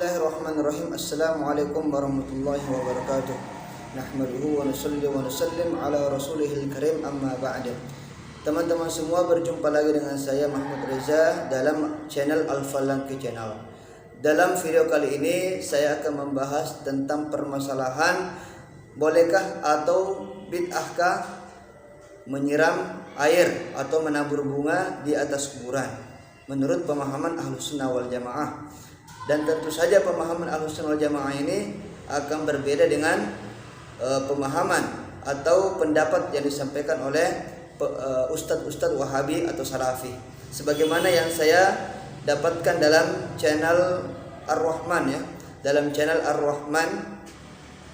Bismillahirrahmanirrahim. Assalamualaikum warahmatullahi wabarakatuh. Nahmaduhu wa nusalli wa nusallim ala rasulihil karim, amma ba'da. Teman-teman semua, berjumpa lagi dengan saya Mahmud Reza dalam channel Al-Falangki Channel. Dalam video kali ini saya akan membahas tentang permasalahan bolehkah atau bid'ahkah menyiram air atau menabur bunga di atas kuburan menurut pemahaman Ahlus Sunnah wal Jamaah. Dan tentu saja pemahaman Ahlus Sunnah wal Jamaah ini akan berbeda dengan pemahaman atau pendapat yang disampaikan oleh ustadz-ustadz Wahabi atau Salafi, sebagaimana yang saya dapatkan dalam channel Ar-Rahman ya. Dalam channel Ar-Rahman,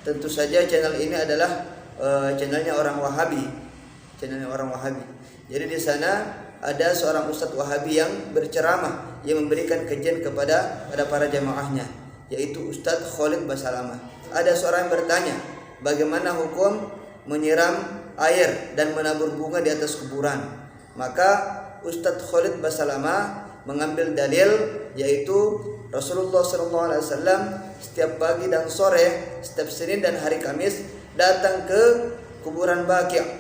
tentu saja channel ini adalah channelnya orang Wahabi. Jadi di sana ada seorang ustadz Wahabi yang berceramah, yang memberikan kajian kepada para jamaahnya, yaitu Ustadz Khalid Basalamah. Ada seorang yang bertanya, bagaimana hukum menyiram air dan menabur bunga di atas kuburan? Maka Ustadz Khalid Basalamah mengambil dalil, yaitu Rasulullah SAW setiap pagi dan sore, setiap Senin dan hari Kamis datang ke kuburan Baqi',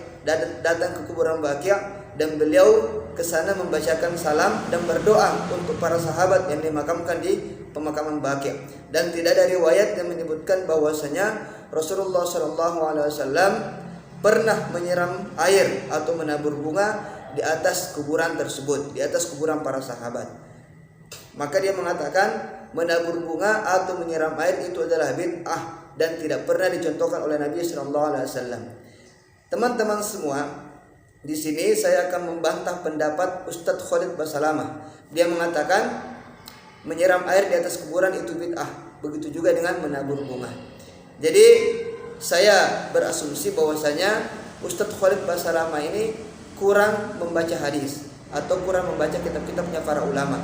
dan beliau ke sana membacakan salam dan berdoa untuk para sahabat yang dimakamkan di pemakaman Baqi'. Dan tidak ada riwayat yang menyebutkan bahwasanya Rasulullah SAW pernah menyiram air atau menabur bunga di atas kuburan tersebut, di atas kuburan para sahabat. Maka dia mengatakan menabur bunga atau menyiram air itu adalah bid'ah dan tidak pernah dicontohkan oleh Nabi SAW. Teman-teman semua, di sini saya akan membantah pendapat Ustadz Khalid Basalamah. Dia mengatakan menyiram air di atas kuburan itu bid'ah. Begitu juga dengan menabur bunga. Jadi saya berasumsi bahwasanya Ustadz Khalid Basalamah ini kurang membaca hadis atau kurang membaca kitab-kitabnya para ulama.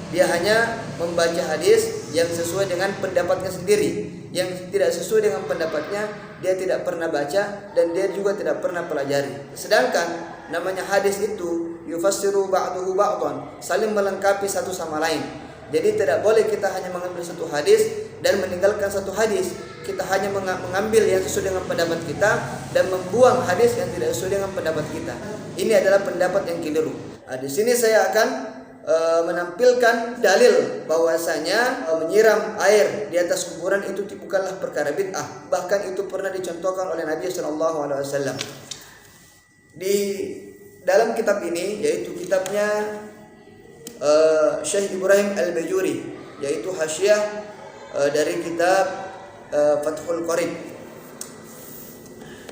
Dia hanya membaca hadis yang sesuai dengan pendapatnya sendiri. Yang tidak sesuai dengan pendapatnya dia tidak pernah baca dan dia juga tidak pernah pelajari. Sedangkan namanya hadis itu yufassiru ba'duhu ba'dan, saling melengkapi satu sama lain. Jadi tidak boleh kita hanya mengambil satu hadis dan meninggalkan satu hadis. Kita hanya mengambil yang sesuai dengan pendapat kita dan membuang hadis yang tidak sesuai dengan pendapat kita. Ini adalah pendapat yang keliru. Di sini saya akan menampilkan dalil bahwasanya menyiram air di atas kuburan itu bukanlah perkara bid'ah, bahkan itu pernah dicontohkan oleh Nabi SAW. Di dalam kitab ini, yaitu kitabnya Syekh Ibrahim Al-Bajuri, yaitu hasyiah dari kitab Fathul Qarib.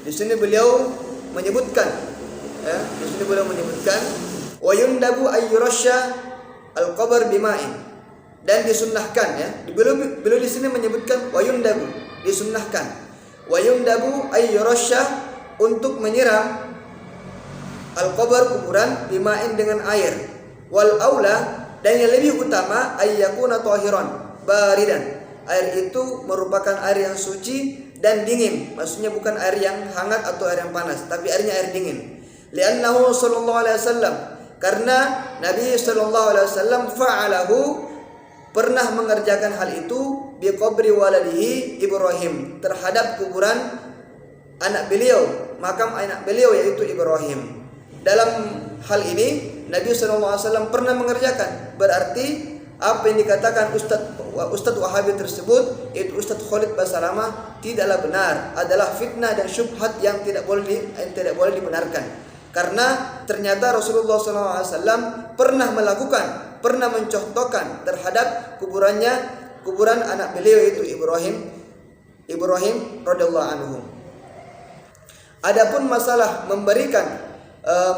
Di sini beliau menyebutkan wa yundabu ayyurasya al-qabr bima'in, dan disunnahkan ya. Beliau di sini menyebutkan wa yundabu, disunnahkan. Wa yundabu ayyurasya, untuk menyiram al-qabr, kuburan, bima'in, dengan air. Wal aula, dan yang lebih utama ayyakuna tahiran baridan. Air itu merupakan air yang suci dan dingin. Maksudnya bukan air yang hangat atau air yang panas, tapi airnya air dingin. Li'annahu sallallahu alaihi wasallam, karena Nabi sallallahu alaihi wasallam fa'alahu, pernah mengerjakan hal itu bi qabri waladihi Ibrahim, terhadap kuburan anak beliau, makam anak beliau yaitu Ibrahim. Dalam hal ini Nabi sallallahu alaihi wasallam pernah mengerjakan. Berarti apa yang dikatakan Ustadz Wahabi tersebut, yaitu Ustadz Khalid Basalamah, tidaklah benar, adalah fitnah dan syubhat yang tidak boleh dibenarkan. Karena ternyata Rasulullah SAW pernah mencontohkan terhadap kuburan anak beliau yaitu Ibrahim radhiyallahu anhu. Adapun masalah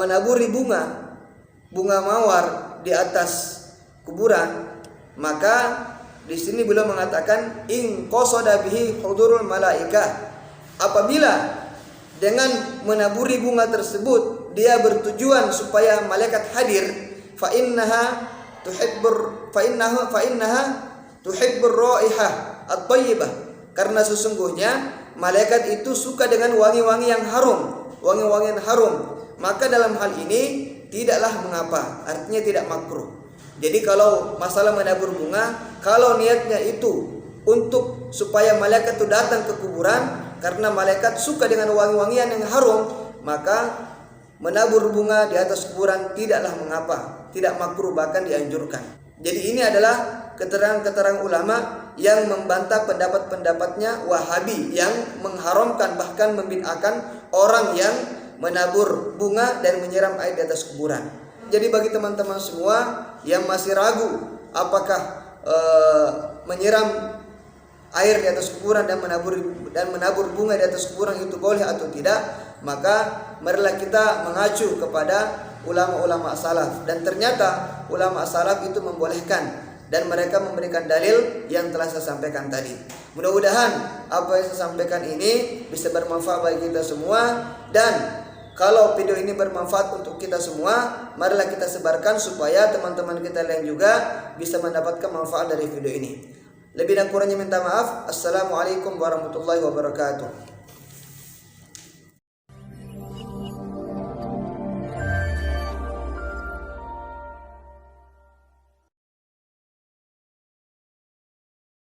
menaburi bunga mawar di atas kuburan, maka di sini beliau mengatakan in qasada bihi hudurul malaikah, apabila dengan menaburi bunga tersebut dia bertujuan supaya malaikat hadir, fa innaha tuhibbur raihah at-thayyibah, karena sesungguhnya malaikat itu suka dengan wangi-wangi yang harum. Maka dalam hal ini tidaklah mengapa, artinya tidak makruh. Jadi kalau masalah menabur bunga, kalau niatnya itu untuk supaya malaikat itu datang ke kuburan, karena malaikat suka dengan wangi-wangian yang harum, maka menabur bunga di atas kuburan tidaklah mengapa, tidak makruh, bahkan dianjurkan. Jadi ini adalah keterangan-keterangan ulama yang membantah pendapat-pendapatnya Wahabi yang mengharamkan bahkan membid'ahkan orang yang menabur bunga dan menyiram air di atas kuburan. Jadi bagi teman-teman semua yang masih ragu apakah menyiram air di atas kuburan dan menabur bunga di atas kuburan itu boleh atau tidak, maka marilah kita mengacu kepada ulama-ulama salaf, dan ternyata ulama salaf itu membolehkan dan mereka memberikan dalil yang telah saya sampaikan tadi. Mudah-mudahan apa yang saya sampaikan ini bisa bermanfaat bagi kita semua, dan kalau video ini bermanfaat untuk kita semua, marilah kita sebarkan supaya teman-teman kita lain juga bisa mendapatkan manfaat dari video ini. Lebih dan kurangnya minta maaf. Assalamualaikum warahmatullahi wabarakatuh.